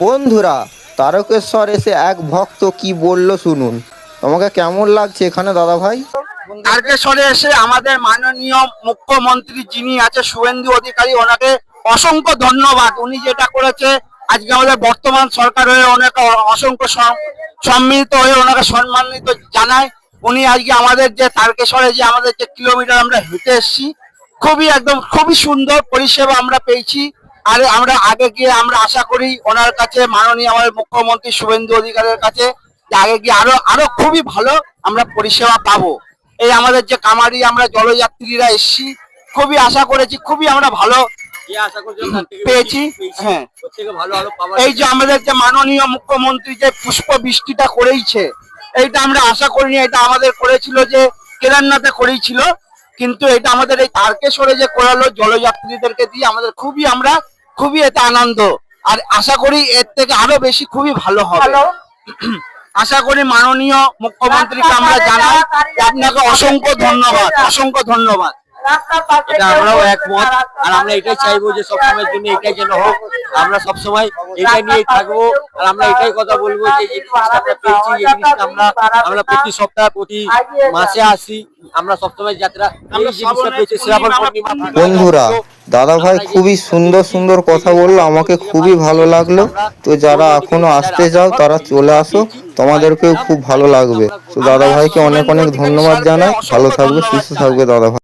বন্ধুরা, তারকেশ্বর এসে এক ভক্ত কি বলল শুনুন। তোমাকে কেমন লাগছে এখানে দাদা ভাই? তারকেশ্বরে এসে আমাদের মাননীয় মুখ্যমন্ত্রী যিনি আছে শুভেন্দু অধিকারী, ওনাকে অসংখ্য ধন্যবাদ। উনি যেটা করেছে আজকে আমাদের বর্তমান সরকার হয়ে ওনাকে অসংখ্য সম্মিলিত হয়ে ওনাকে সম্মানিত জানায়। উনি আজকে আমাদের যে তারকেশ্বরে যে আমাদের যে কিলোমিটার আমরা হেঁটে এসেছি, খুবই সুন্দর পরিষেবা আমরা পেয়েছি। আর আমরা আগে গিয়ে আমরা আশা করি ওনার কাছে, মাননীয় আমাদের মুখ্যমন্ত্রী শুভেন্দু অধিকারীর কাছে, যে আগে গিয়ে আরো খুবই ভালো আমরা পরিষেবা পাবো। এই আমাদের যে কামারি আমরা জলযাত্রীরা এসছি, খুবই আশা করেছি, খুবই আমরা ভালো পেয়েছি। হ্যাঁ, এই যে আমাদের যে মাননীয় মুখ্যমন্ত্রী যে পুষ্প বৃষ্টিটা করেইছে, এইটা আমরা আশা করিনি। এটা আমাদের করেছিল যে কেদারনাথে করেছিল, কিন্তু এটা আমাদের এই তারকেশ্বরে যে করালো জলযাত্রীদেরকে দিয়ে, আমাদের খুবই এটা আনন্দ। আর আশা করি এর থেকে আরো বেশি খুবই ভালো হবে। আশা করি মাননীয় মুখ্যমন্ত্রীকে আমরা জানাই আপনাকে অসংখ্য ধন্যবাদ, অসংখ্য ধন্যবাদ। এটা আমরাও একমত, আর আমরা এটাই চাইবো যে সবসময়ের জন্য এটাই যেন হোক। আমরা সবসময় এটাই নিয়েই থাকবো, আর আমরা এটাই কথা বলবো যে জিনিসটা আমরা পেয়েছি, এই জিনিসটা আমরা প্রতি সপ্তাহে প্রতি মাসে আসি। আমরা সবসময় যাত্রা এই জিনিসটা পেয়েছি শ্রাবণ পূর্ণিমা। বন্ধুরা, দাদা ভাই খুবই সুন্দর সুন্দর কথা বললো, আমাকে খুবই ভালো লাগলো। তো যারা এখনো আসতে চাও তারা চলে আসো, তোমাদেরকেও খুব ভালো লাগবে। তো দাদা ভাইকে অনেক অনেক ধন্যবাদ জানাই। ভালো থাকবে, সুস্থ থাকবে দাদা ভাই।